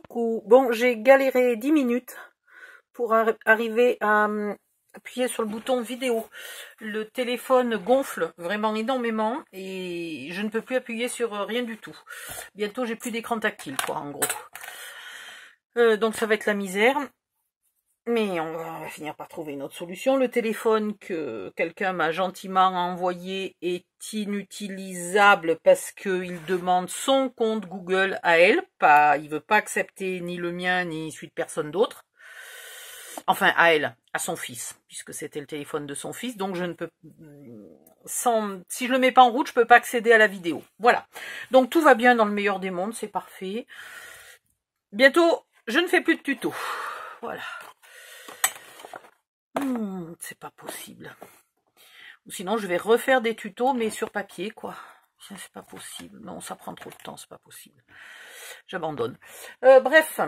Coucou. Bon, j'ai galéré 10 minutes pour arriver à appuyer sur le bouton vidéo. Le téléphone gonfle vraiment énormément et je ne peux plus appuyer sur rien du tout. Bientôt, j'ai plus d'écran tactile, quoi, en gros. Donc ça va être la misère. Mais on va finir par trouver une autre solution. Le téléphone que quelqu'un m'a gentiment envoyé est inutilisable parce qu'il demande son compte Google à elle. Il veut pas accepter ni le mien ni celui de personne d'autre. Enfin, à elle, à son fils, puisque c'était le téléphone de son fils. Donc je ne peux... si je le mets pas en route, je peux pas accéder à la vidéo. Voilà. Donc tout va bien dans le meilleur des mondes, c'est parfait. Bientôt, je ne fais plus de tuto. Voilà. C'est pas possible. Ou sinon, je vais refaire des tutos, mais sur papier, quoi. C'est pas possible. Non, ça prend trop de temps, c'est pas possible. J'abandonne. Bref,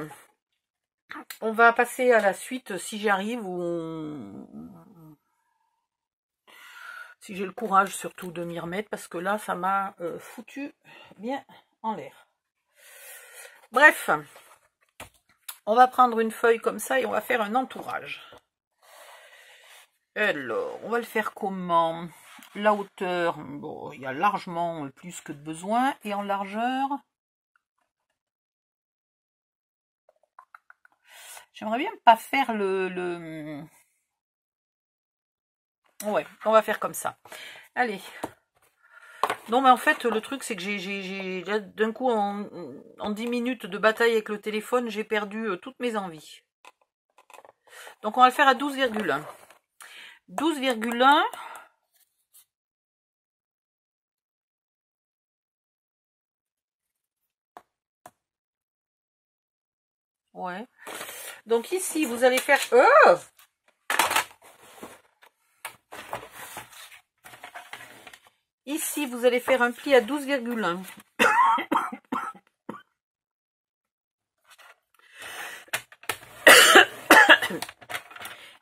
on va passer à la suite, si j'y arrive, ou si j'ai le courage, surtout, de m'y remettre, parce que là, ça m'a foutu bien en l'air. Bref, on va prendre une feuille comme ça et on va faire un entourage. Alors, on va le faire comment? La hauteur, bon, il y a largement plus que de besoin. Et en largeur, j'aimerais bien pas faire le... Ouais, on va faire comme ça. Allez. Non, mais en fait, le truc, c'est que j'ai d'un coup, en 10 minutes de bataille avec le téléphone, j'ai perdu toutes mes envies. Donc, on va le faire à 12,1. 12,1. Ouais. Donc ici, vous allez faire... Ici, vous allez faire un pli à 12,1.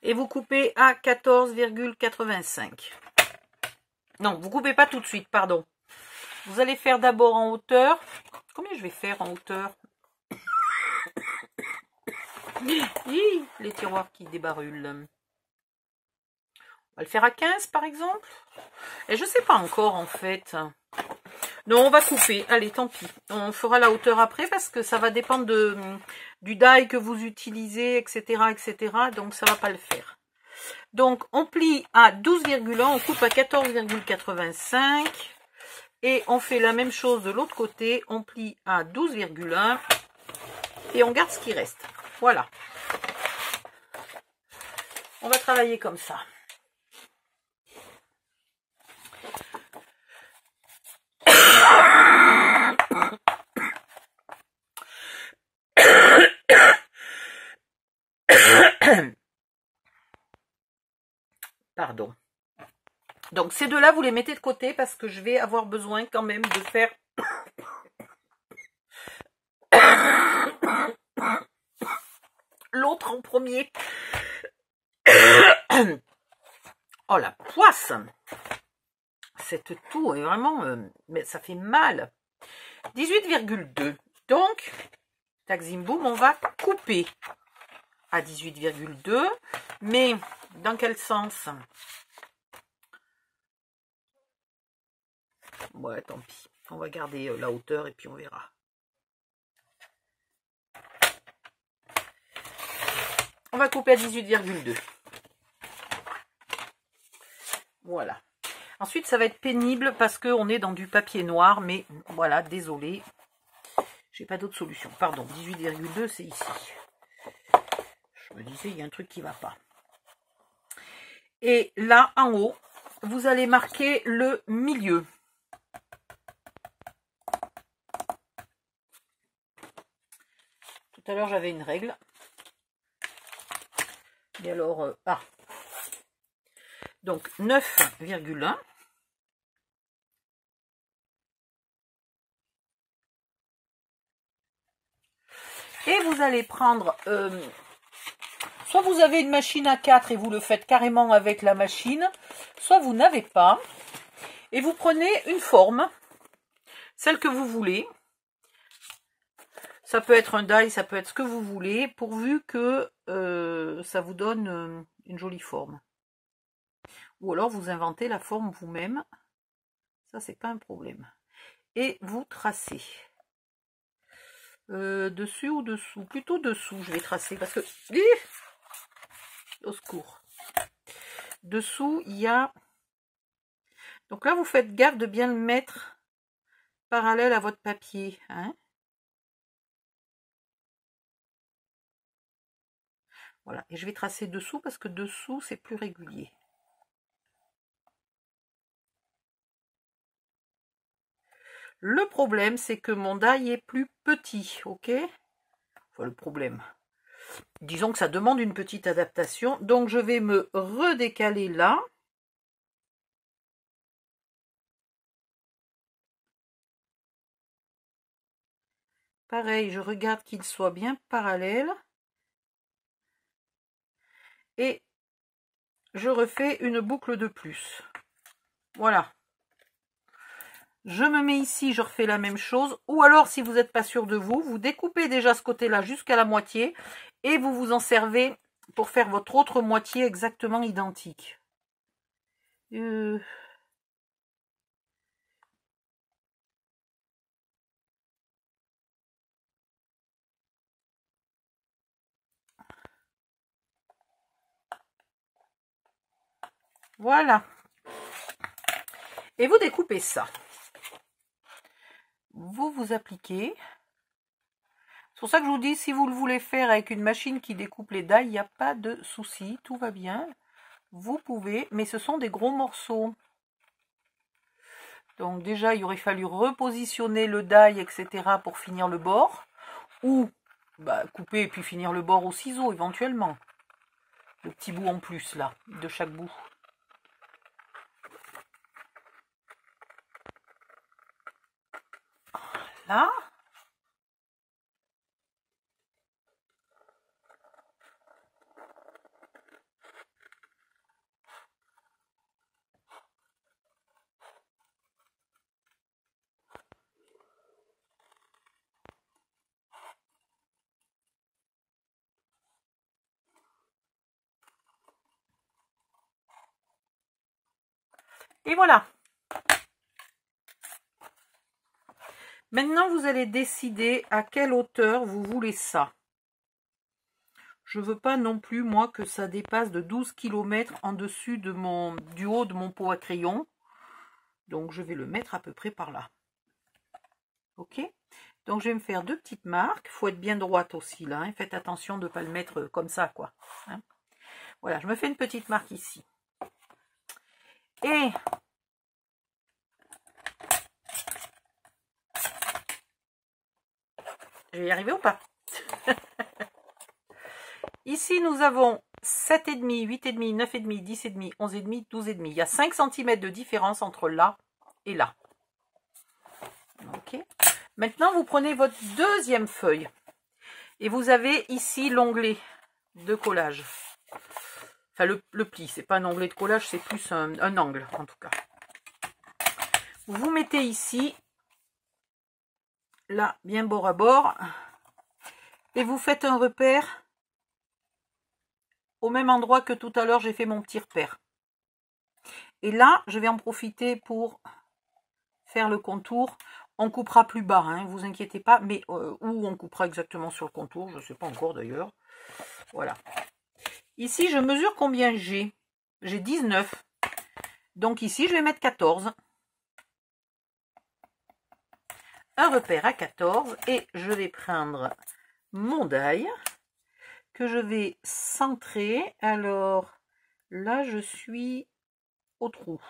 Et vous coupez à 14,85. Non, vous coupez pas tout de suite, pardon. Vous allez faire d'abord en hauteur. Combien je vais faire en hauteur? Les tiroirs qui débarulent. On va le faire à 15 par exemple. Et je sais pas encore en fait. Non, on va couper. Allez, tant pis. On fera la hauteur après parce que ça va dépendre du die que vous utilisez, etc., etc. Donc ça va pas le faire. Donc on plie à 12,1, on coupe à 14,85 et on fait la même chose de l'autre côté. On plie à 12,1 et on garde ce qui reste. Voilà. On va travailler comme ça. Pardon. Donc ces deux-là, vous les mettez de côté parce que je vais avoir besoin quand même de faire... l'autre en premier. Oh la poisse! Cette toux est vraiment... mais ça fait mal. 18,2. Donc, tac zim boum, on va couper à 18,2. Mais dans quel sens? Ouais, tant pis. On va garder la hauteur et puis on verra. On va couper à 18,2. Voilà. Ensuite, ça va être pénible parce qu'on est dans du papier noir. Mais voilà, désolé. J'ai pas d'autre solution. Pardon, 18,2, c'est ici. Je me disais, il y a un truc qui va pas. Et là, en haut, vous allez marquer le milieu. Tout à l'heure, j'avais une règle. Et alors, donc 9,1. Et vous allez prendre, soit vous avez une machine à 4 et vous le faites carrément avec la machine, soit vous n'avez pas. Et vous prenez une forme, celle que vous voulez. Ça peut être un die, ça peut être ce que vous voulez, pourvu que ça vous donne une jolie forme. Ou alors vous inventez la forme vous-même. Ça, c'est pas un problème. Et vous tracez. Dessus ou dessous? Plutôt dessous, je vais tracer parce que... Au secours. Dessous, il y a... Donc là, vous faites gaffe de bien le mettre parallèle à votre papier. Hein? Voilà. Et je vais tracer dessous parce que dessous, c'est plus régulier. Le problème, c'est que mon die est plus petit, ok? Enfin, le problème. Disons que ça demande une petite adaptation. Donc, je vais me redécaler là. Pareil, je regarde qu'il soit bien parallèle. Et je refais une boucle de plus. Voilà. Je me mets ici, je refais la même chose. Ou alors, si vous n'êtes pas sûr de vous, vous découpez déjà ce côté-là jusqu'à la moitié et vous vous en servez pour faire votre autre moitié exactement identique. Voilà. Et vous découpez ça. Vous vous appliquez. C'est pour ça que je vous dis, si vous le voulez faire avec une machine qui découpe les die, il n'y a pas de souci, tout va bien. Vous pouvez, mais ce sont des gros morceaux. Donc déjà, il aurait fallu repositionner le die, etc. pour finir le bord. Ou couper et puis finir le bord au ciseau, éventuellement. Le petit bout en plus, là, de chaque bout. Là. Et voilà. Maintenant, vous allez décider à quelle hauteur vous voulez ça. Je ne veux pas non plus, moi, que ça dépasse de 12 km en dessus de du haut de mon pot à crayon. Donc, je vais le mettre à peu près par là. Ok? Donc, je vais me faire deux petites marques. Il faut être bien droite aussi, là. Hein. Faites attention de ne pas le mettre comme ça, quoi. Hein? Voilà, je me fais une petite marque ici. Et... je vais y arriver ou pas? Ici, nous avons 7,5, 8,5, 9,5, 10,5, 11,5, 12,5. Il y a 5 cm de différence entre là et là. Ok. Maintenant, vous prenez votre deuxième feuille. Et vous avez ici l'onglet de collage. Enfin, le pli. C'est pas un onglet de collage, c'est plus un angle, en tout cas. Vous mettez ici, là, bien bord à bord. Et vous faites un repère au même endroit que tout à l'heure, j'ai fait mon petit repère. Et là, je vais en profiter pour faire le contour. On coupera plus bas, hein, vous inquiétez pas, mais où on coupera exactement sur le contour, je ne sais pas encore d'ailleurs. Voilà. Ici, je mesure combien j'ai. J'ai 19. Donc ici, je vais mettre 14. Un repère à 14 et je vais prendre mon die que je vais centrer. Alors là, je suis au trou.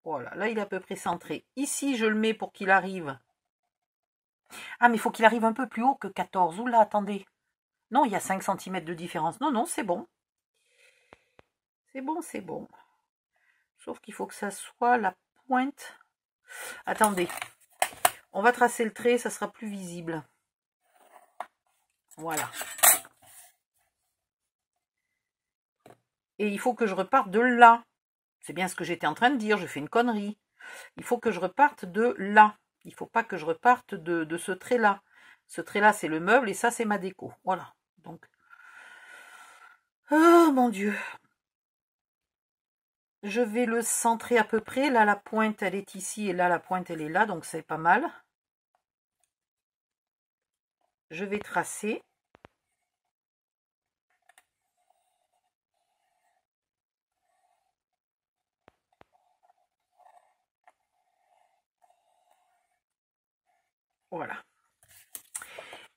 Voilà, là il est à peu près centré. Ici, je le mets pour qu'il arrive. Ah, mais il faut qu'il arrive un peu plus haut que 14. Oula, attendez. Non, il y a 5 cm de différence. Non, non, c'est bon. C'est bon, c'est bon. Sauf qu'il faut que ça soit la pointe. Attendez. On va tracer le trait, ça sera plus visible. Voilà. Et il faut que je reparte de là. C'est bien ce que j'étais en train de dire, je fais une connerie. il faut que je reparte de là. Il ne faut pas que je reparte de ce trait-là. Ce trait-là, c'est le meuble et ça, c'est ma déco. Voilà. Donc, oh mon Dieu. Je vais le centrer à peu près. Là, la pointe, elle est ici et là, la pointe, elle est là. Donc, c'est pas mal. Je vais tracer. Voilà.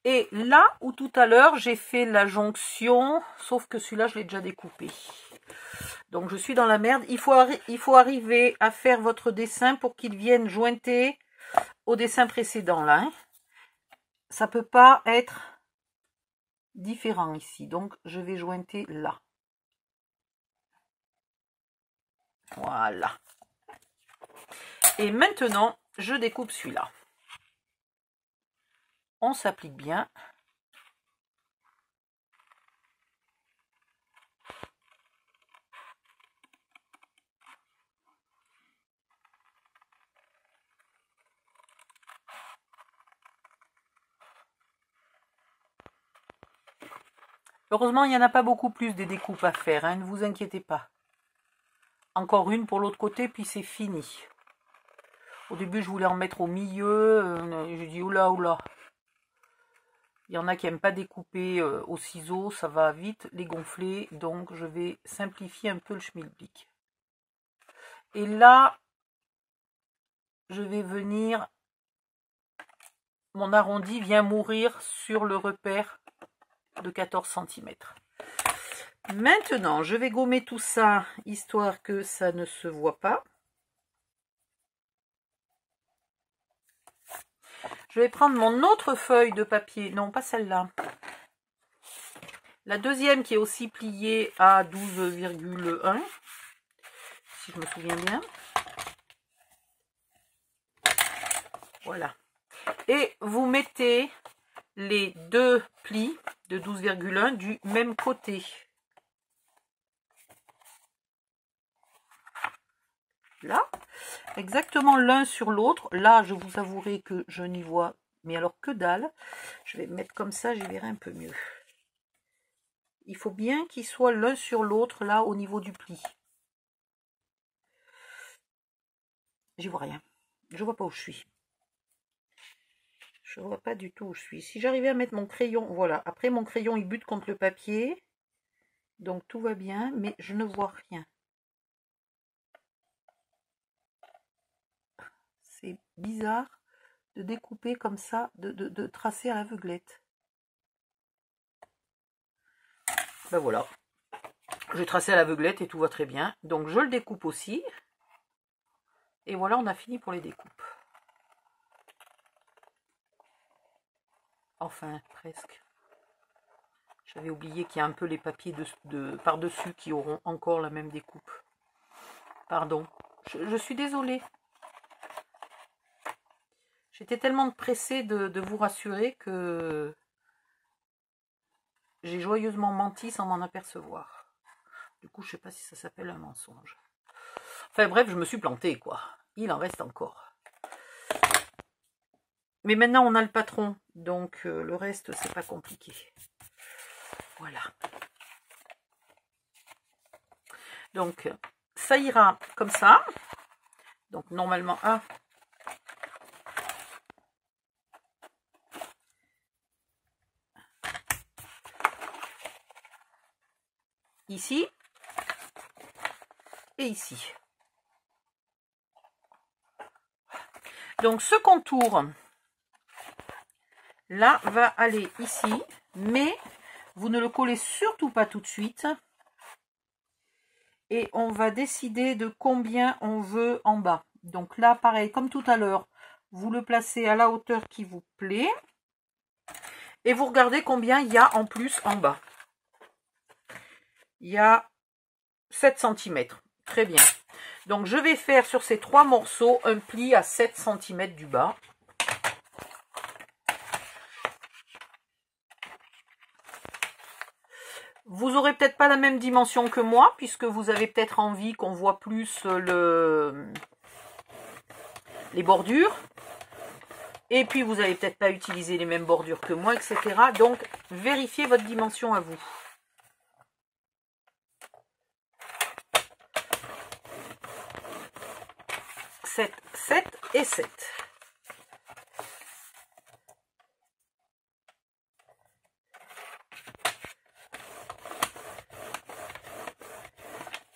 Et là où tout à l'heure, j'ai fait la jonction, sauf que celui-là, je l'ai déjà découpé. Donc, je suis dans la merde. Il faut arriver à faire votre dessin pour qu'il vienne jointer au dessin précédent, là. Hein. Ça peut pas être différent ici. Donc, je vais jointer là. Voilà. Et maintenant, je découpe celui-là. On s'applique bien. Heureusement, il n'y en a pas beaucoup plus des découpes à faire, hein, ne vous inquiétez pas. Encore une pour l'autre côté, puis c'est fini. Au début, je voulais en mettre au milieu. J'ai dit, oula, oula. Il y en a qui n'aiment pas découper au ciseau, ça va vite les gonfler. Donc, je vais simplifier un peu le schmilblick. Et là, je vais venir... Mon arrondi vient mourir sur le repère de 14 cm. Maintenant, je vais gommer tout ça, histoire que ça ne se voit pas. Je vais prendre mon autre feuille de papier, non pas celle-là. La deuxième qui est aussi pliée à 12,1, si je me souviens bien. Voilà. Et vous mettez les deux plis de 12,1 du même côté. Là, exactement l'un sur l'autre. Là, je vous avouerai que je n'y vois, mais alors que dalle. Je vais me mettre comme ça, j'y verrai un peu mieux. Il faut bien qu'ils soient l'un sur l'autre, là, au niveau du pli. J'y vois rien. Je vois pas où je suis. Je vois pas du tout où je suis. Si j'arrivais à mettre mon crayon, voilà. Après, mon crayon, il bute contre le papier. Donc, tout va bien, mais je ne vois rien. C'est bizarre de découper comme ça, de tracer à l'aveuglette. Ben voilà. J'ai tracé à l'aveuglette et tout va très bien. Donc, je le découpe aussi. Et voilà, on a fini pour les découpes. Enfin, presque. J'avais oublié qu'il y a un peu les papiers par-dessus qui auront encore la même découpe. Pardon. Je suis désolée. J'étais tellement pressée de vous rassurer que j'ai joyeusement menti sans m'en apercevoir. Du coup, je ne sais pas si ça s'appelle un mensonge. Enfin bref, je me suis plantée, quoi. Il en reste encore. Mais maintenant, on a le patron. Donc, le reste, c'est pas compliqué. Voilà. Donc, ça ira comme ça. Donc, normalement, ici et ici. Donc, ce contour, là, va aller ici, mais vous ne le collez surtout pas tout de suite. Et on va décider de combien on veut en bas. Donc là, pareil, comme tout à l'heure, vous le placez à la hauteur qui vous plaît. Et vous regardez combien il y a en plus en bas. Il y a 7 cm. Très bien. Donc je vais faire sur ces 3 morceaux un pli à 7 cm du bas. Vous n'aurez peut-être pas la même dimension que moi, puisque vous avez peut-être envie qu'on voit plus les bordures. Et puis, vous n'allez peut-être pas utiliser les mêmes bordures que moi, etc. Donc, vérifiez votre dimension à vous. « 7, 7 et 7. »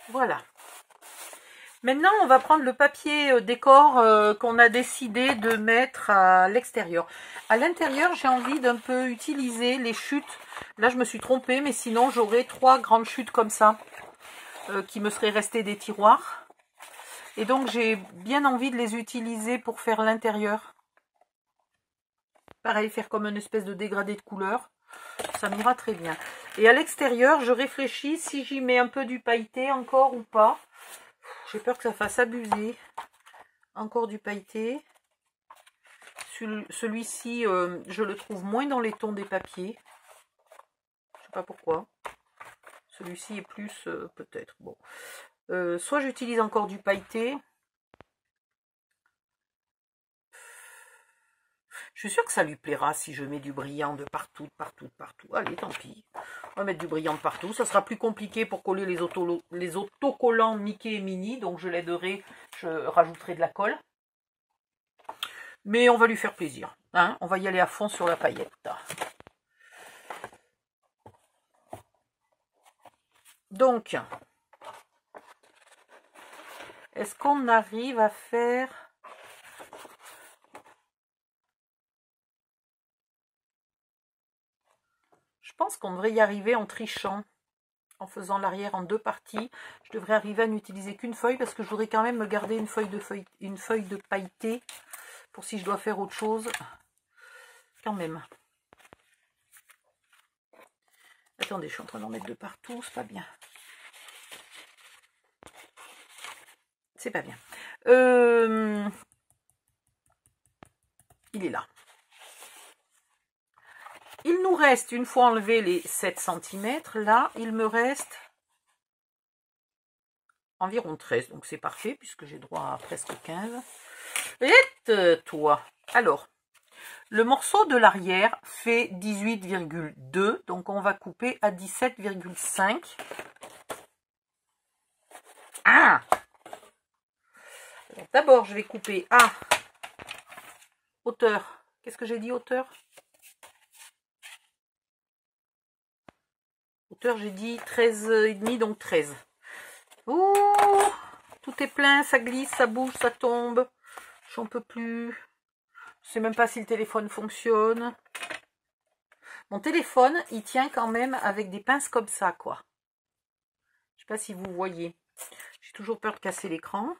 Voilà. Maintenant, on va prendre le papier décor qu'on a décidé de mettre à l'extérieur. À l'intérieur, j'ai envie d'un peu utiliser les chutes. Là, je me suis trompée, mais sinon, j'aurais 3 grandes chutes comme ça qui me seraient restées des tiroirs. Et donc, j'ai bien envie de les utiliser pour faire l'intérieur. Pareil, faire comme une espèce de dégradé de couleur. Ça m'ira très bien. Et à l'extérieur, je réfléchis si j'y mets un peu du pailleté encore ou pas. J'ai peur que ça fasse abuser. Encore du pailleté. Celui-ci, je le trouve moins dans les tons des papiers. Je sais pas pourquoi. Celui-ci est plus, peut-être. Bon. Soit j'utilise encore du pailleté. Je suis sûre que ça lui plaira si je mets du brillant de partout, de partout, de partout. Allez, tant pis. On va mettre du brillant de partout. Ça sera plus compliqué pour coller les autocollants Mickey et Minnie. Donc je l'aiderai, je rajouterai de la colle. Mais on va lui faire plaisir. Hein, on va y aller à fond sur la paillette. Donc, est-ce qu'on arrive à faire... Je pense qu'on devrait y arriver en trichant, en faisant l'arrière en 2 parties. Je devrais arriver à n'utiliser qu'une feuille parce que je voudrais quand même me garder une feuille de pailleté pour si je dois faire autre chose. Quand même. Attendez, je suis en train d'en mettre de partout, c'est pas bien. C'est pas bien. Il est là. Il nous reste, une fois enlevé les 7 cm, là, il me reste environ 13. Donc c'est parfait, puisque j'ai droit à presque 15. Et toi. Alors, le morceau de l'arrière fait 18,2. Donc on va couper à 17,5. Ah! D'abord, je vais couper à hauteur. Qu'est-ce que j'ai dit, hauteur? Hauteur, j'ai dit 13,5, donc 13. Ouh, tout est plein, ça glisse, ça bouge, ça tombe. J'en peux plus. Je sais même pas si le téléphone fonctionne. Mon téléphone, il tient quand même avec des pinces comme ça, quoi. Je sais pas si vous voyez. J'ai toujours peur de casser l'écran.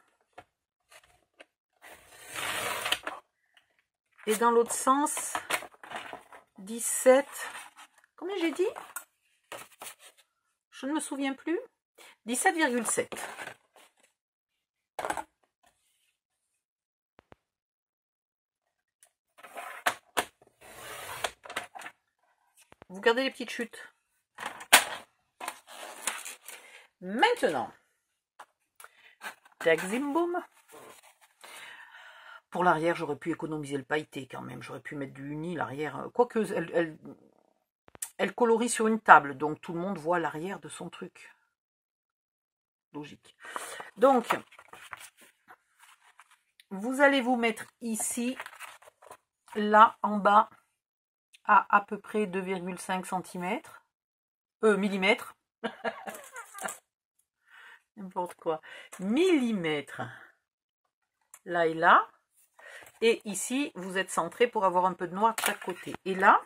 Et dans l'autre sens, 17. Combien j'ai dit? Je ne me souviens plus. 17,7. Vous gardez les petites chutes. Maintenant, tac zim boum. Pour l'arrière, j'aurais pu économiser le pailleté quand même. J'aurais pu mettre du uni, l'arrière. Quoique, elle colorie sur une table, donc tout le monde voit l'arrière de son truc. Logique. Donc, vous allez vous mettre ici, là, en bas, à peu près 2,5 cm. Millimètres. N'importe quoi. Millimètres. Là et là. Et ici, vous êtes centré pour avoir un peu de noir de chaque côté. Et là,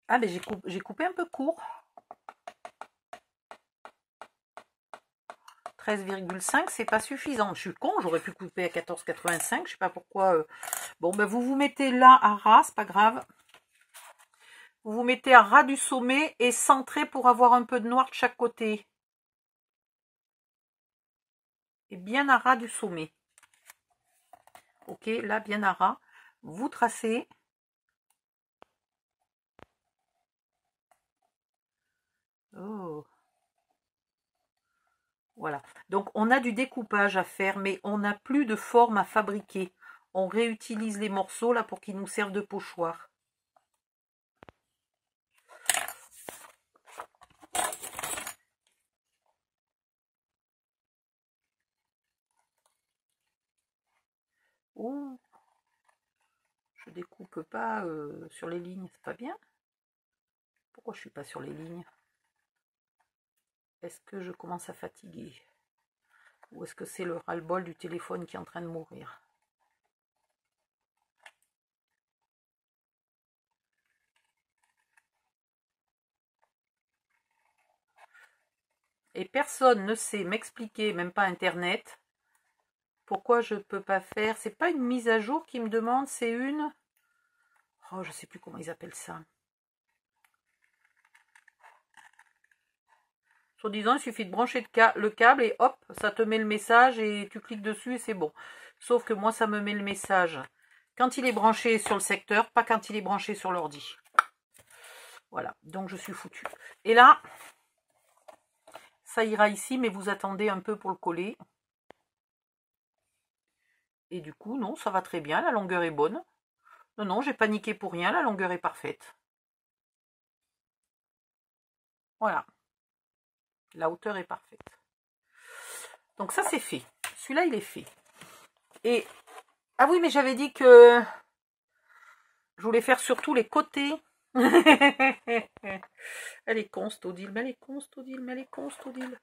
ah ben j'ai coupé un peu court. 13,5, c'est pas suffisant. Je suis con, j'aurais pu couper à 14,85. Je sais pas pourquoi. Bon, ben vous vous mettez là à ras, c'est pas grave. Vous vous mettez à ras du sommet et centré pour avoir un peu de noir de chaque côté. Et bien à ras du sommet. Ok, là, bien à ras. Vous tracez. Oh. Voilà. Donc, on a du découpage à faire, mais on n'a plus de forme à fabriquer. On réutilise les morceaux là pour qu'ils nous servent de pochoir. Oh, je découpe pas sur les lignes, c'est pas bien. Pourquoi je suis pas sur les lignes? Est-ce que je commence à fatiguer? Ou est-ce que c'est le ras-le-bol du téléphone qui est en train de mourir? Et personne ne sait m'expliquer, même pas Internet, pourquoi je peux pas faire. C'est pas une mise à jour qui me demande, c'est une... Oh, je sais plus comment ils appellent ça. Soi-disant, il suffit de brancher le câble et hop, ça te met le message et tu cliques dessus et c'est bon. Sauf que moi, ça me met le message quand il est branché sur le secteur, pas quand il est branché sur l'ordi. Voilà, donc je suis foutue. Et là, ça ira ici, mais vous attendez un peu pour le coller. Et du coup, non, ça va très bien, la longueur est bonne. Non, non, j'ai paniqué pour rien, la longueur est parfaite. Voilà. La hauteur est parfaite. Donc ça, c'est fait. Celui-là, il est fait. Et... Ah oui, mais j'avais dit que je voulais faire surtout les côtés. Elle est con, Stodil, mais elle est con, Stodil, mais elle est con, Stodil.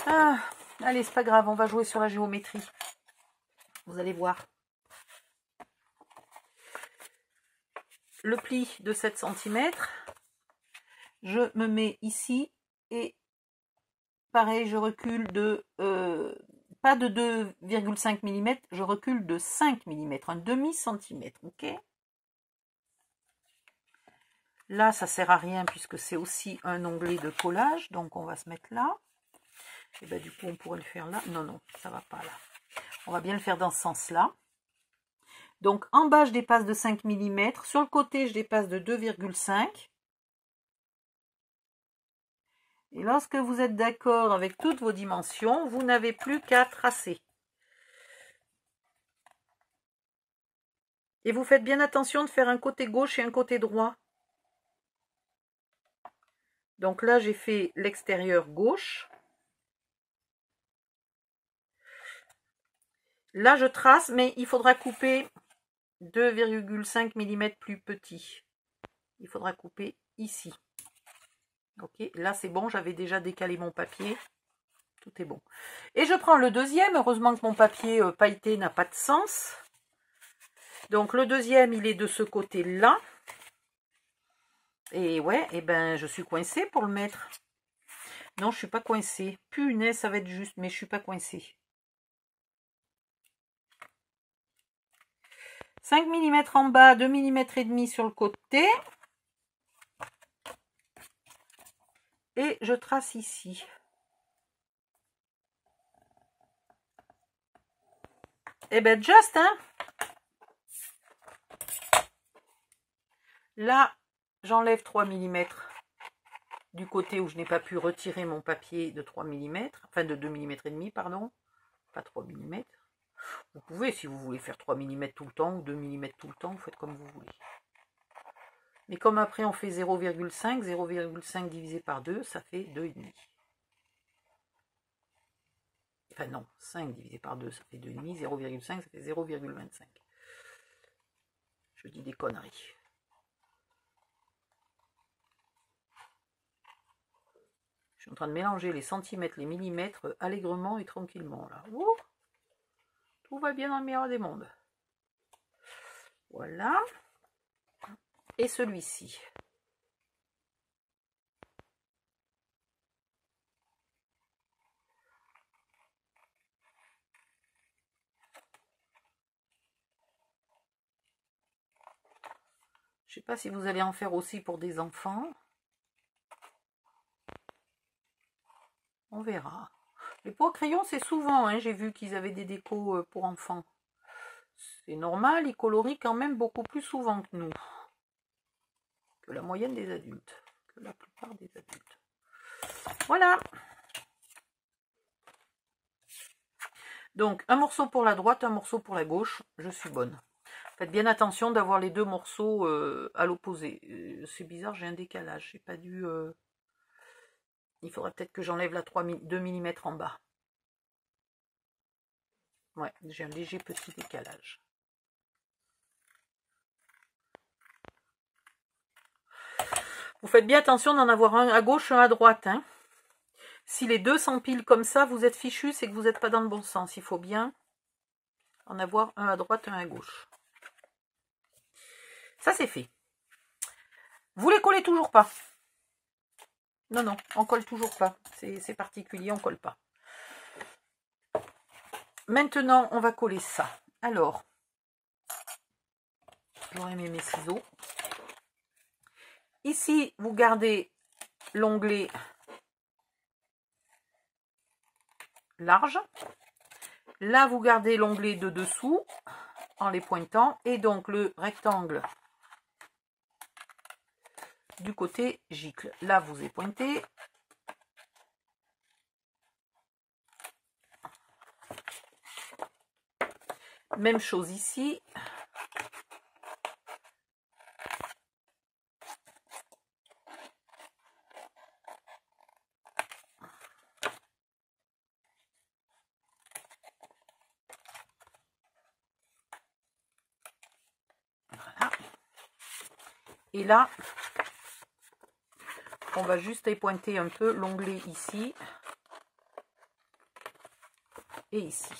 Ah, allez, c'est pas grave, on va jouer sur la géométrie. Vous allez voir. Le pli de 7 cm, je me mets ici et pareil, je recule de... pas de 2,5 mm, je recule de 5 mm, un demi-centimètre, ok? Là, ça sert à rien puisque c'est aussi un onglet de collage, donc on va se mettre là. Et bien du coup, on pourrait le faire là. Non, non, ça va pas là. On va bien le faire dans ce sens-là. Donc, en bas, je dépasse de 5 mm. Sur le côté, je dépasse de 2,5. Et lorsque vous êtes d'accord avec toutes vos dimensions, vous n'avez plus qu'à tracer. Et vous faites bien attention de faire un côté gauche et un côté droit. Donc là, j'ai fait l'extérieur gauche. Là, je trace, mais il faudra couper 2,5 mm plus petit. Il faudra couper ici. Ok, là c'est bon, j'avais déjà décalé mon papier. Tout est bon. Et je prends le deuxième. Heureusement que mon papier pailleté n'a pas de sens. Donc le deuxième, il est de ce côté-là. Et ouais, et ben je suis coincée pour le mettre. Non, je suis pas coincée. Punaise, ça va être juste, mais je suis pas coincée. 5 mm en bas, 2 mm et demi sur le côté. Et je trace ici. Et ben just, hein. Là, j'enlève 3 mm du côté où je n'ai pas pu retirer mon papier de 3 mm, enfin de 2 mm et demi, pardon, pas 3 mm. Vous pouvez, si vous voulez faire 3 mm tout le temps ou 2 mm tout le temps, vous faites comme vous voulez. Mais comme après on fait 0,5, 0,5 divisé par 2, ça fait 2,5. Enfin non, 5 divisé par 2, ça fait 2,5, 0,5, ça fait 0,25. Je dis des conneries. Je suis en train de mélanger les centimètres, les millimètres, allègrement et tranquillement, là. Ouh, tout va bien dans le meilleur des mondes. Voilà. Et celui-ci. Je ne sais pas si vous allez en faire aussi pour des enfants. On verra. Les pots à crayon, c'est souvent, hein, j'ai vu qu'ils avaient des décos pour enfants. C'est normal, ils colorient quand même beaucoup plus souvent que nous. Que la moyenne des adultes. Que la plupart des adultes. Voilà. Donc, un morceau pour la droite, un morceau pour la gauche. Je suis bonne. Faites bien attention d'avoir les deux morceaux à l'opposé. C'est bizarre, j'ai un décalage. J'ai pas dû... Il faudrait peut-être que j'enlève la 2 mm en bas. Ouais, j'ai un léger petit décalage. Vous faites bien attention d'en avoir un à gauche, un à droite. Hein. Si les deux s'empilent comme ça, vous êtes fichu, c'est que vous n'êtes pas dans le bon sens. Il faut bien en avoir un à droite, un à gauche. Ça, c'est fait. Vous les collez toujours pas. Non, non, on colle toujours pas. C'est particulier, on colle pas. Maintenant, on va coller ça. Alors, j'aurais mis mes ciseaux. Ici, vous gardez l'onglet large. Là, vous gardez l'onglet de dessous en les pointant. Et donc, le rectangle du côté gicle. Là, vous est pointé. Même chose ici. Voilà. Et là, on va juste épointer un peu l'onglet ici et ici.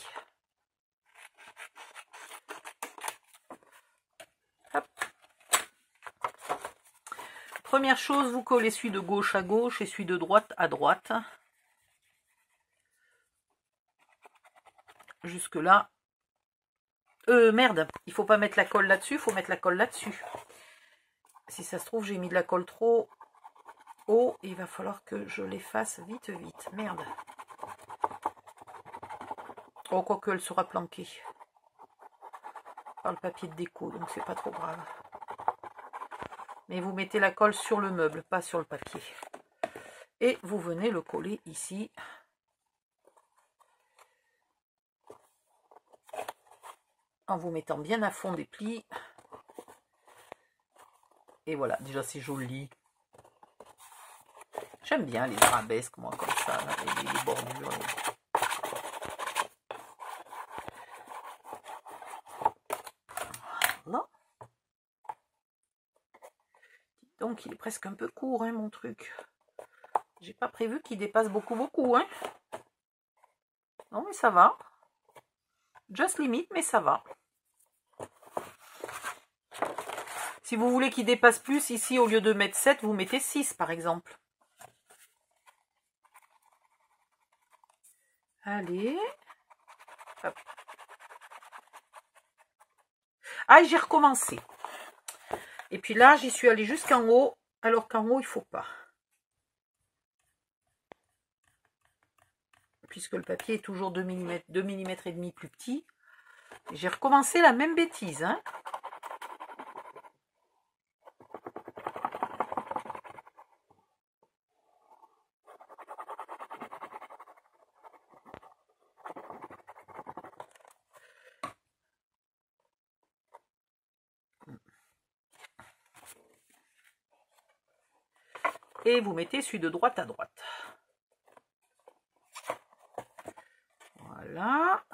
Hop. Première chose, vous collez celui de gauche à gauche et celui de droite à droite. Jusque là. Merde, il faut pas mettre la colle là-dessus, il faut mettre la colle là-dessus. Si ça se trouve, j'ai mis de la colle trop haut, il va falloir que je l'efface vite, vite. Merde. Oh, quoique elle sera planquée par le papier de déco, donc c'est pas trop grave. Mais vous mettez la colle sur le meuble, pas sur le papier. Et vous venez le coller ici. En vous mettant bien à fond des plis. Et voilà, déjà c'est joli. J'aime bien les arabesques, moi, comme ça, là, les bordures. Voilà. Donc, il est presque un peu court, hein, mon truc. J'ai pas prévu qu'il dépasse beaucoup, hein. Non, mais ça va. Just limite, mais ça va. Si vous voulez qu'il dépasse plus, ici, au lieu de mettre 7, vous mettez 6, par exemple. Allez. Hop. Ah, j'ai recommencé. Et puis là, j'y suis allée jusqu'en haut, alors qu'en haut, il ne faut pas. Puisque le papier est toujours 2 mm et demi plus petit. J'ai recommencé la même bêtise, hein. Et vous mettez celui de droite à droite. Voilà.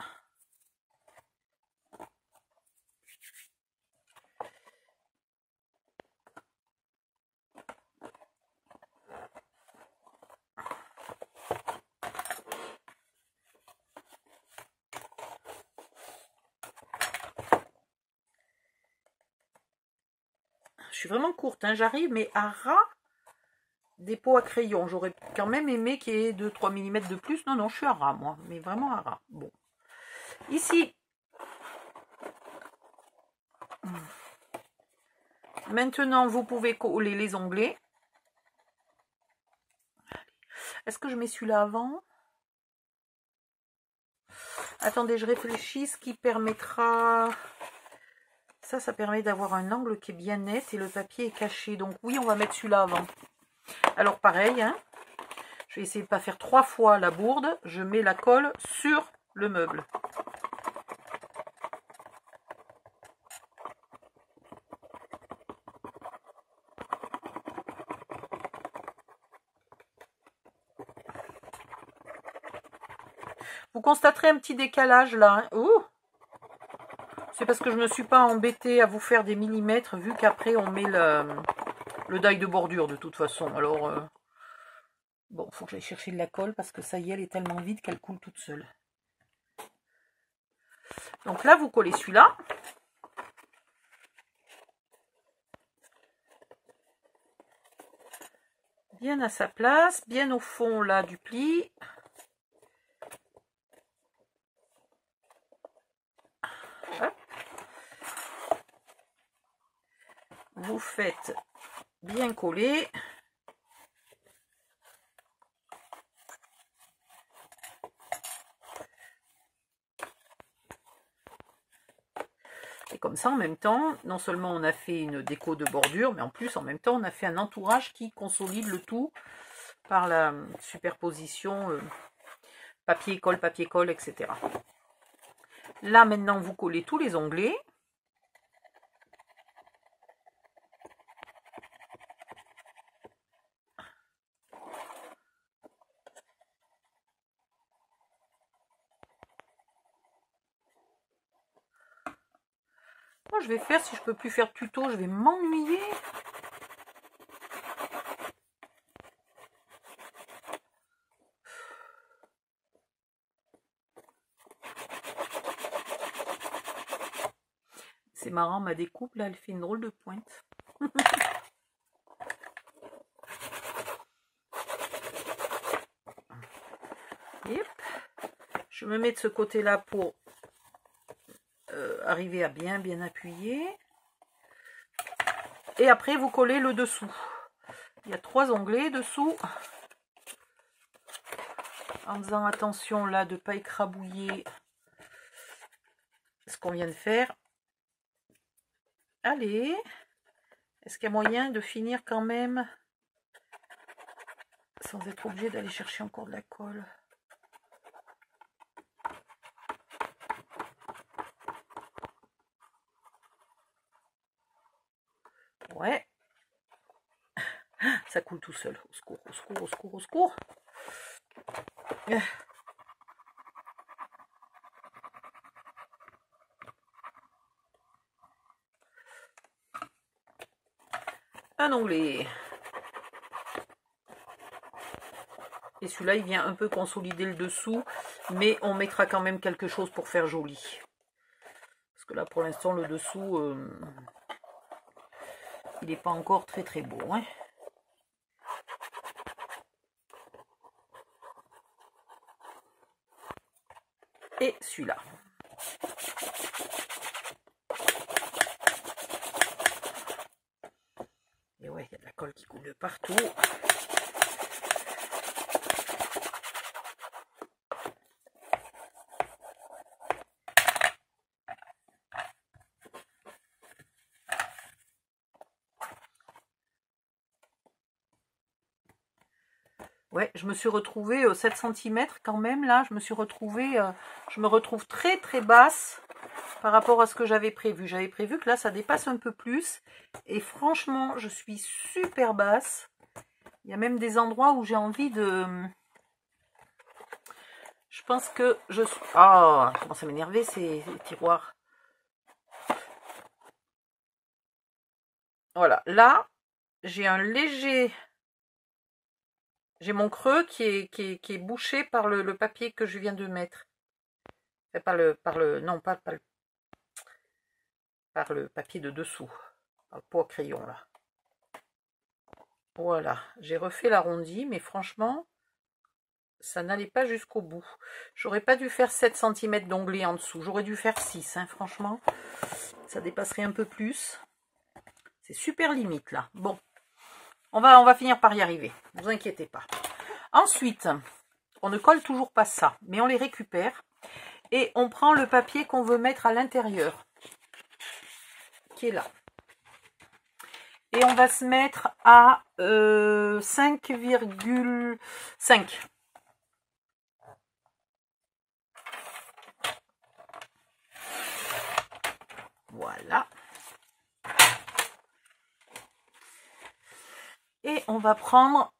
Je suis vraiment courte, hein, j'arrive, mais à ras des pots à crayon. J'aurais quand même aimé qu'il y ait 2-3 mm de plus. Non, non, je suis à ras, moi, mais vraiment à ras. Bon. Ici. Maintenant, vous pouvez coller les onglets. Est-ce que je mets celui-là avant? Attendez, je réfléchis, ce qui permettra... Ça permet d'avoir un angle qui est bien net et le papier est caché. Donc oui, on va mettre celui-là avant. Alors pareil, hein, je vais essayer de ne pas faire 3 fois la bourde. Je mets la colle sur le meuble. Vous constaterez un petit décalage là. Hein. Ouh, c'est parce que je ne me suis pas embêtée à vous faire des millimètres, vu qu'après on met le die de bordure de toute façon. Alors, bon, il faut que j'aille chercher de la colle parce que ça y est, elle est tellement vide qu'elle coule toute seule. Donc là, vous collez celui-là. Bien à sa place, bien au fond là du pli. Hop. Vous faites bien coller. Et comme ça, en même temps, non seulement on a fait une déco de bordure, mais en plus, en même temps, on a fait un entourage qui consolide le tout par la superposition papier-colle, etc. Là, maintenant, vous collez tous les onglets. Moi, je vais faire, si je peux plus faire de tuto, je vais m'ennuyer. C'est marrant, ma découpe, là, elle fait une drôle de pointe. Yep. Je me mets de ce côté-là pour arriver à bien appuyer. Et après, vous collez le dessous. Il y a 3 onglets dessous. En faisant attention, là, de ne pas écrabouiller ce qu'on vient de faire. Allez, est-ce qu'il y a moyen de finir quand même sans être obligé d'aller chercher encore de la colle? Ouais, ça coule tout seul. Au secours, au secours, au secours, au secours. Un onglet. Et celui-là, il vient un peu consolider le dessous, mais on mettra quand même quelque chose pour faire joli. Parce que là, pour l'instant, le dessous, il n'est pas encore très beau. Hein. Et celui-là. Et ouais, il y a de la colle qui coule de partout. Ouais, je me suis retrouvée 7 cm quand même, là, je me suis retrouvée, je me retrouve très basse par rapport à ce que j'avais prévu. J'avais prévu que là, ça dépasse un peu plus, et franchement, je suis super basse. Il y a même des endroits où j'ai envie de... Je pense que je suis... Oh, je commence à m'énerver, ces tiroirs. Voilà, là, j'ai un léger... J'ai mon creux qui est bouché par le papier que je viens de mettre. Non, pas par le papier de dessous. Par le pot à crayon, là. Voilà, j'ai refait l'arrondi, mais franchement, ça n'allait pas jusqu'au bout. J'aurais pas dû faire 7 cm d'onglet en dessous. J'aurais dû faire 6, hein, franchement. Ça dépasserait un peu plus. C'est super limite, là. Bon, on va finir par y arriver. Ne vous inquiétez pas. Ensuite, on ne colle toujours pas ça, mais on les récupère. Et on prend le papier qu'on veut mettre à l'intérieur, qui est là. Et on va se mettre à 5,5. Voilà. Et on va prendre...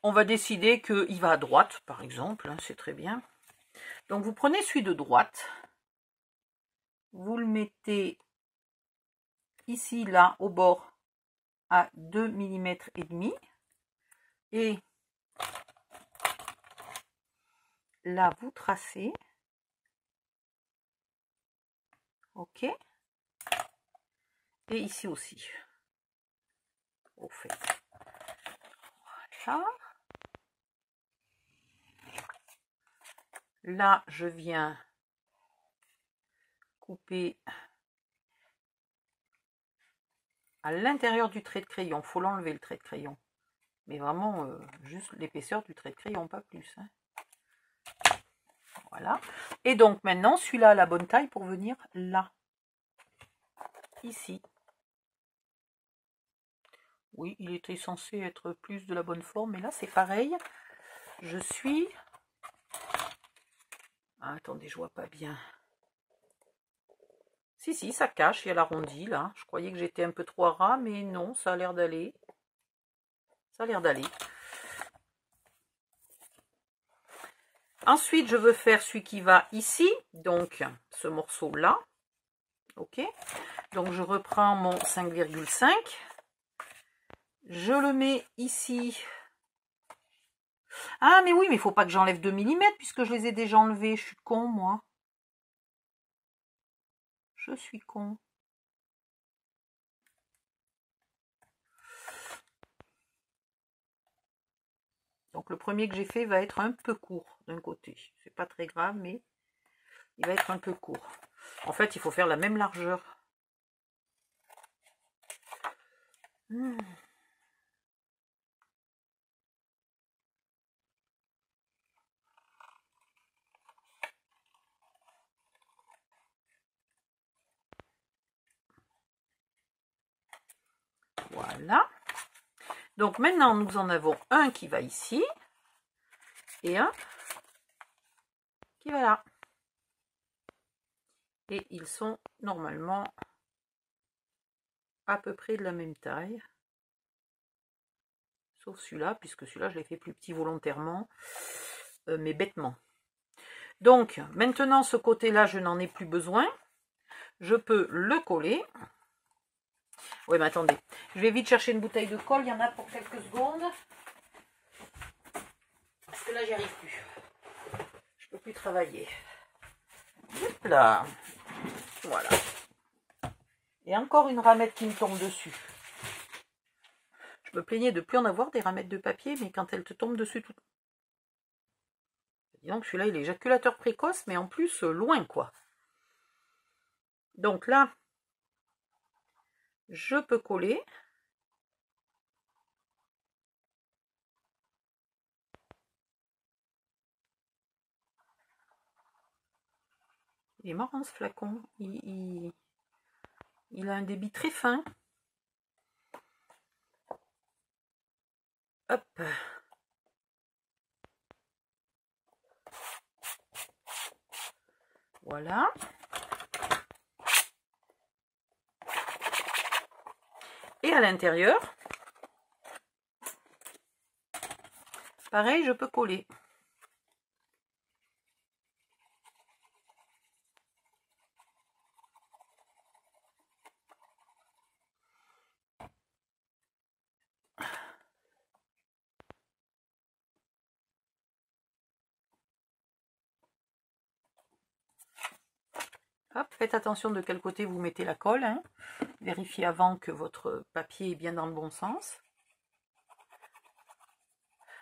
On va décider qu'il va à droite, par exemple. Hein, c'est très bien. Donc vous prenez celui de droite, vous le mettez ici, là, au bord, à 2 mm et demi. Et là, vous tracez. Ok. Et ici aussi. Au fait. Voilà. Là, je viens couper à l'intérieur du trait de crayon. Il faut l'enlever, le trait de crayon. Mais vraiment, juste l'épaisseur du trait de crayon, pas plus. Hein. Voilà. Et donc, maintenant, celui-là a la bonne taille pour venir là. Ici. Oui, il était censé être plus de la bonne forme, mais là, c'est pareil. Je suis... Ah, attendez, je vois pas bien. Si, ça cache, il y a l'arrondi, là. Je croyais que j'étais un peu trop ras, mais non, ça a l'air d'aller. Ça a l'air d'aller. Ensuite, je veux faire celui qui va ici, donc ce morceau-là. Ok. Donc, je reprends mon 5,5. Je le mets ici. Ah, mais oui, mais il ne faut pas que j'enlève 2 mm, puisque je les ai déjà enlevés. Je suis con, moi. Je suis con. Donc, le premier que j'ai fait va être un peu court d'un côté. C'est pas très grave, mais il va être un peu court. En fait, il faut faire la même largeur. Voilà. Donc maintenant, nous en avons un qui va ici et un qui va là. Et ils sont normalement à peu près de la même taille. Sauf celui-là, puisque celui-là, je l'ai fait plus petit volontairement, mais bêtement. Donc, maintenant, ce côté-là, je n'en ai plus besoin. Je peux le coller. Oui, mais attendez. Je vais vite chercher une bouteille de colle. Il y en a pour quelques secondes. Parce que là, j'y arrive plus. Je peux plus travailler. Hop là. Voilà. Et encore une ramette qui me tombe dessus. Je me plaignais de ne plus en avoir des ramettes de papier, mais quand elles te tombent dessus tout... Dis donc, celui-là, il est éjaculateur précoce, mais en plus, loin, quoi. Donc là, je peux coller. Il est marrant, ce flacon. Il a un débit très fin. Hop. Voilà. Et à l'intérieur, pareil, je peux coller. Hop, faites attention de quel côté vous mettez la colle. Hein. Vérifiez avant que votre papier est bien dans le bon sens.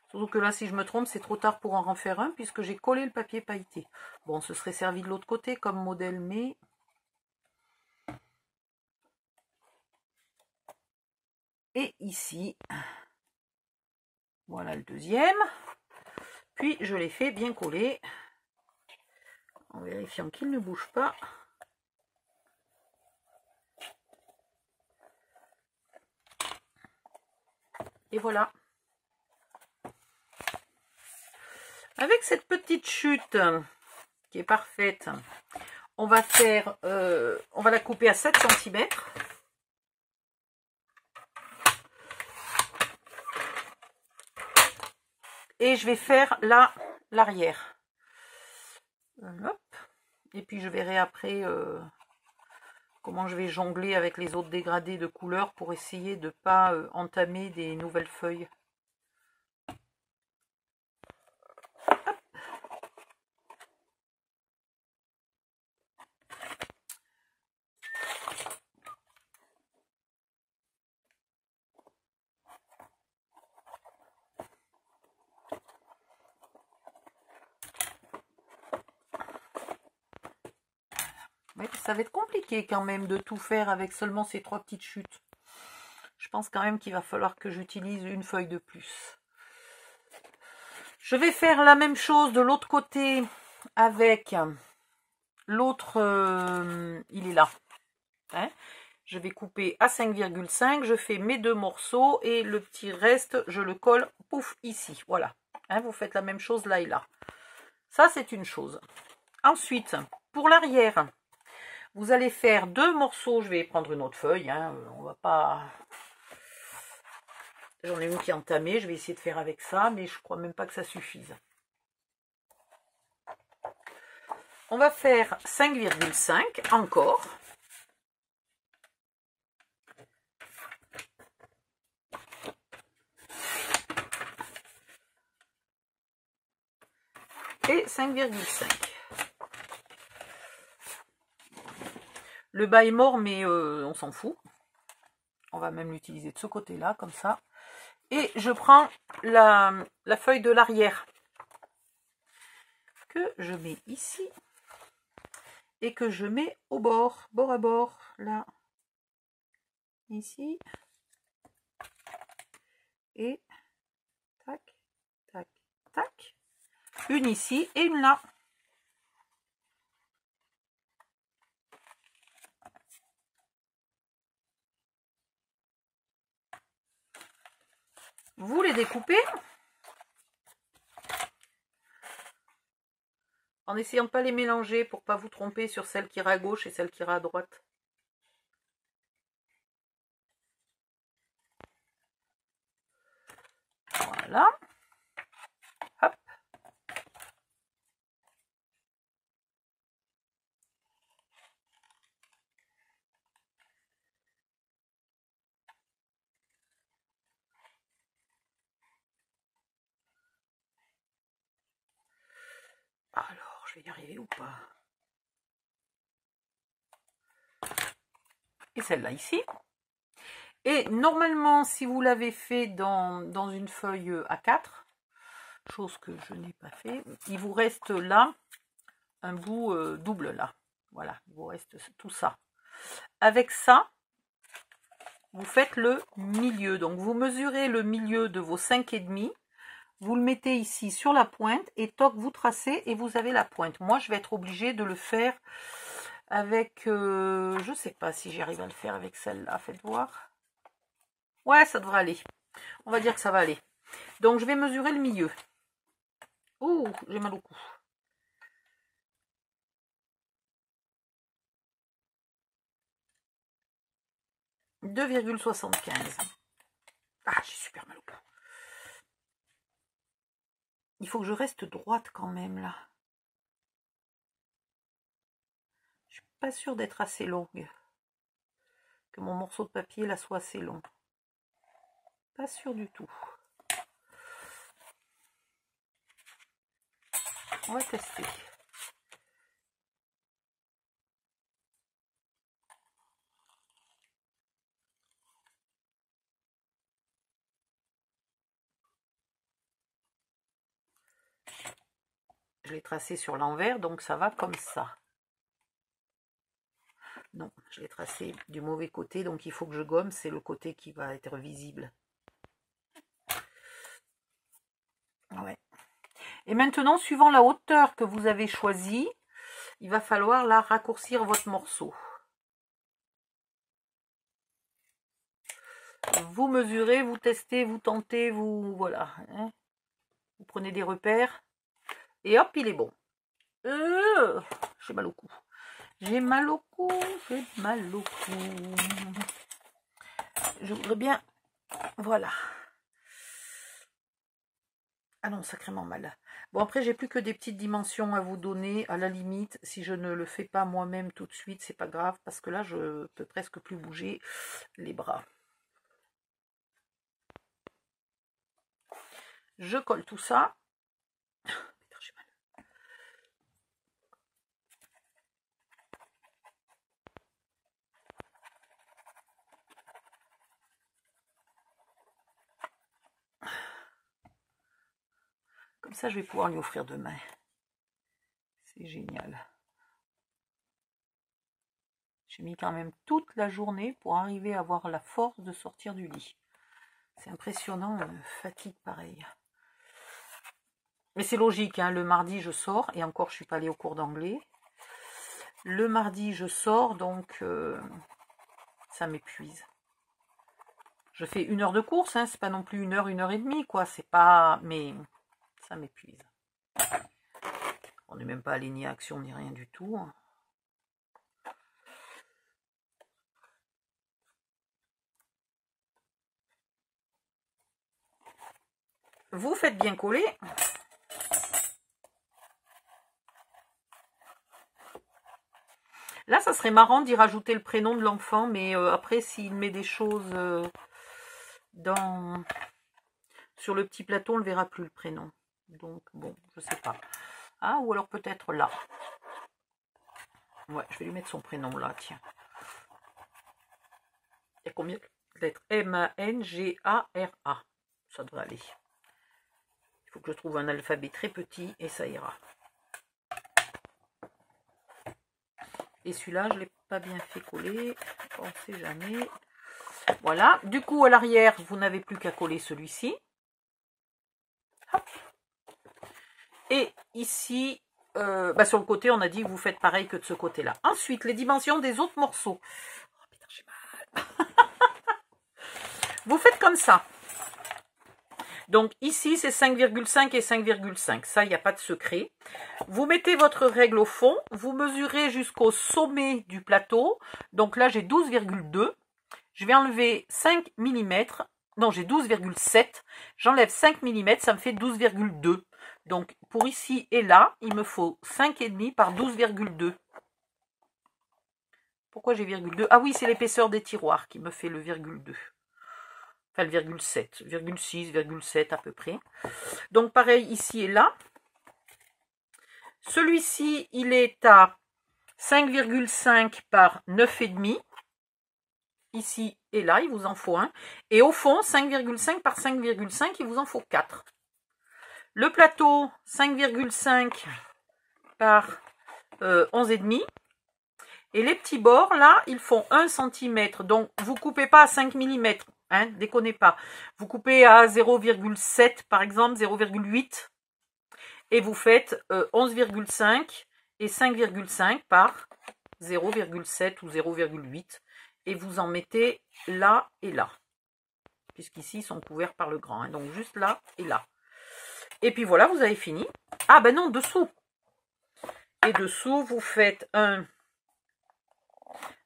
Surtout que là, si je me trompe, c'est trop tard pour en refaire un, puisque j'ai collé le papier pailleté. Bon, ce serait servi de l'autre côté comme modèle, mais... Et ici, voilà le deuxième. Puis, je l'ai fait bien coller, en vérifiant qu'il ne bouge pas. Et voilà. Avec cette petite chute qui est parfaite, on va faire, on va la couper à 7 cm. Et je vais faire là l'arrière. Hop. Et puis je verrai après comment je vais jongler avec les autres dégradés de couleurs pour essayer de ne pas entamer des nouvelles feuilles. Oui, ça va être compliqué quand même de tout faire avec seulement ces 3 petites chutes. Je pense quand même qu'il va falloir que j'utilise une feuille de plus. Je vais faire la même chose de l'autre côté avec l'autre, il est là. Hein, je vais couper à 5,5, je fais mes 2 morceaux et le petit reste, je le colle, pouf, ici. Voilà. Hein, vous faites la même chose là et là. Ça, c'est une chose. Ensuite, pour l'arrière, vous allez faire 2 morceaux. Je vais prendre une autre feuille. Hein, on va pas... J'en ai une qui est entamée. Je vais essayer de faire avec ça, mais je crois même pas que ça suffise. On va faire 5,5 encore. Et 5,5. Le bas est mort, mais on s'en fout. On va même l'utiliser de ce côté-là, comme ça. Et je prends la feuille de l'arrière que je mets ici et que je mets au bord, bord à bord, là, ici. Et tac, tac, tac. Une ici et une là. Vous les découpez en essayant de pas les mélanger pour pas vous tromper sur celle qui ira à gauche et celle qui ira à droite. Voilà. Hop. Alors, je vais y arriver ou pas? Et celle-là ici. Et normalement, si vous l'avez fait dans une feuille A4, chose que je n'ai pas fait, il vous reste là un bout double là. Voilà, il vous reste tout ça. Avec ça, vous faites le milieu. Donc, vous mesurez le milieu de vos 5,5. Vous le mettez ici sur la pointe et toc, vous tracez et vous avez la pointe. Moi, je vais être obligée de le faire avec... je ne sais pas si j'arrive à le faire avec celle-là. Faites voir. Ouais, ça devrait aller. On va dire que ça va aller. Donc, je vais mesurer le milieu. Ouh, j'ai mal au cou. « 2,75. » Ah, j'ai super mal au cou. Il faut que je reste droite quand même, là. Je suis pas sûre d'être assez longue. Que mon morceau de papier, là, soit assez long. Pas sûre du tout. On va tester. Je l'ai tracé sur l'envers, donc ça va comme ça. Non, je l'ai tracé du mauvais côté, donc il faut que je gomme, c'est le côté qui va être visible. Ouais. Et maintenant, suivant la hauteur que vous avez choisie, il va falloir là raccourcir votre morceau. Vous mesurez, vous testez, vous tentez, vous... Voilà. Hein. Vous prenez des repères. Et hop, il est bon. J'ai mal au cou. J'ai mal au cou, j'ai mal au cou. Je voudrais bien... Voilà. Ah non, sacrément mal. Bon, après, j'ai plus que des petites dimensions à vous donner. À la limite, si je ne le fais pas moi-même tout de suite, c'est pas grave, parce que là, je peux presque plus bouger les bras. Je colle tout ça. J'ai mal. Comme ça, je vais pouvoir lui offrir demain. C'est génial. J'ai mis quand même toute la journée pour arriver à avoir la force de sortir du lit. C'est impressionnant, fatigue pareil. Mais c'est logique, hein, le mardi je sors, et encore je suis pas allée au cours d'anglais. Le mardi je sors, donc ça m'épuise. Je fais 1 heure de course, hein, c'est pas non plus 1 heure et demie, quoi. C'est pas. Mais ça m'épuise. On n'est même pas allé ni à Action ni rien du tout. Vous faites bien coller. Là, ça serait marrant d'y rajouter le prénom de l'enfant, mais après, s'il met des choses sur le petit plateau, on ne le verra plus, le prénom. Donc, bon, je sais pas. Ah, ou alors peut-être là. Ouais, je vais lui mettre son prénom là, tiens. Il y a combien de lettres? M-A-N-G-A-R-A. Ça devrait aller. Il faut que je trouve un alphabet très petit et ça ira. Et celui-là, je ne l'ai pas bien fait coller. On ne sait jamais. Voilà. Du coup, à l'arrière, vous n'avez plus qu'à coller celui-ci. Et ici, sur le côté, on a dit que vous faites pareil que de ce côté-là. Ensuite, les dimensions des autres morceaux. Oh putain, j'ai mal. Vous faites comme ça. Donc ici, c'est 5,5 et 5,5. Ça, il n'y a pas de secret. Vous mettez votre règle au fond. Vous mesurez jusqu'au sommet du plateau. Donc là, j'ai 12,2. Je vais enlever 5 mm. Non, j'ai 12,7. J'enlève 5 mm, ça me fait 12,2. Donc, pour ici et là, il me faut 5,5 par 12,2. Pourquoi j'ai virgule 2? Ah oui, c'est l'épaisseur des tiroirs qui me fait le virgule 2. Enfin, le virgule 7, virgule 6, virgule 7 à peu près. Donc, pareil ici et là. Celui-ci, il est à 5,5 par 9,5. Ici et là, il vous en faut un. Et au fond, 5,5 par 5,5, il vous en faut 4. Le plateau, 5,5 par 11,5. Et les petits bords, là, ils font 1 cm. Donc, vous ne coupez pas à 5 mm. Hein, déconnez pas. Vous coupez à 0,7 par exemple, 0,8. Et vous faites 11,5 et 5,5 par 0,7 ou 0,8. Et vous en mettez là et là. Puisqu'ici, ils sont couverts par le grand. Hein, donc, juste là et là. Et puis voilà, vous avez fini. Ah ben non, dessous. Et dessous, vous faites un...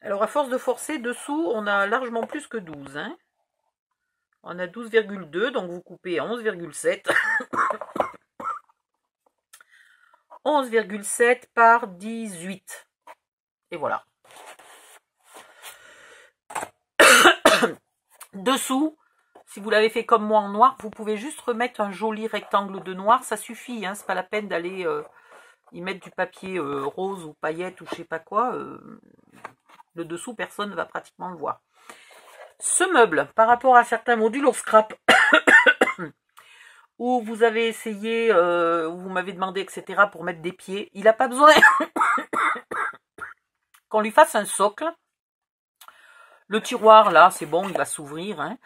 Alors, à force de forcer, dessous, on a largement plus que 12. Hein. On a 12,2, donc vous coupez à 11,7. 11,7 par 18. Et voilà. Dessous, si vous l'avez fait comme moi en noir, vous pouvez juste remettre un joli rectangle de noir. Ça suffit, hein, c'est pas la peine d'aller y mettre du papier rose ou paillettes ou je sais pas quoi. Le dessous, personne ne va pratiquement le voir. Ce meuble, par rapport à certains modules au scrap, où vous avez essayé, vous m'avez demandé, etc., pour mettre des pieds, il n'a pas besoin qu'on lui fasse un socle. Le tiroir, là, c'est bon, il va s'ouvrir. Hein.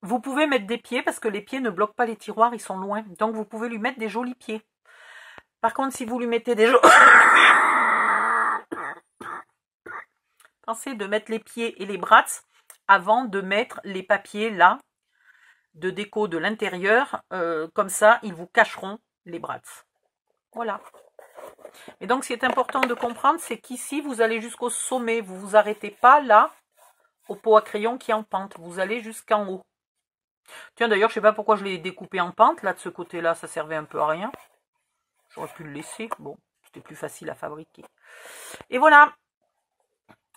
Vous pouvez mettre des pieds, parce que les pieds ne bloquent pas les tiroirs, ils sont loin. Donc, vous pouvez lui mettre des jolis pieds. Par contre, si vous lui mettez des jolis... Pensez de mettre les pieds et les bras avant de mettre les papiers, là, de déco de l'intérieur. Comme ça, ils vous cacheront les bras. Voilà. Et donc, ce qui est important de comprendre, c'est qu'ici, vous allez jusqu'au sommet. Vous ne vous arrêtez pas là, au pot à crayon qui est en pente. Vous allez jusqu'en haut. Tiens, d'ailleurs, je sais pas pourquoi je l'ai découpé en pente. Là, de ce côté-là, ça servait un peu à rien. J'aurais pu le laisser. Bon, c'était plus facile à fabriquer. Et voilà.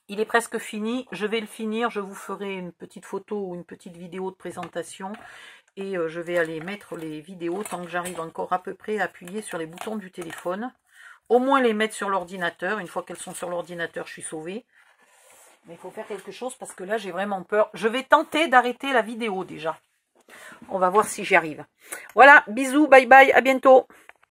Il est presque fini. Je vais le finir. Je vous ferai une petite photo ou une petite vidéo de présentation. Et je vais aller mettre les vidéos tant que j'arrive encore à peu près à appuyer sur les boutons du téléphone. Au moins les mettre sur l'ordinateur. Une fois qu'elles sont sur l'ordinateur, je suis sauvée. Mais il faut faire quelque chose parce que là, j'ai vraiment peur. Je vais tenter d'arrêter la vidéo déjà. On va voir si j'y arrive. Voilà, bisous, bye bye, à bientôt.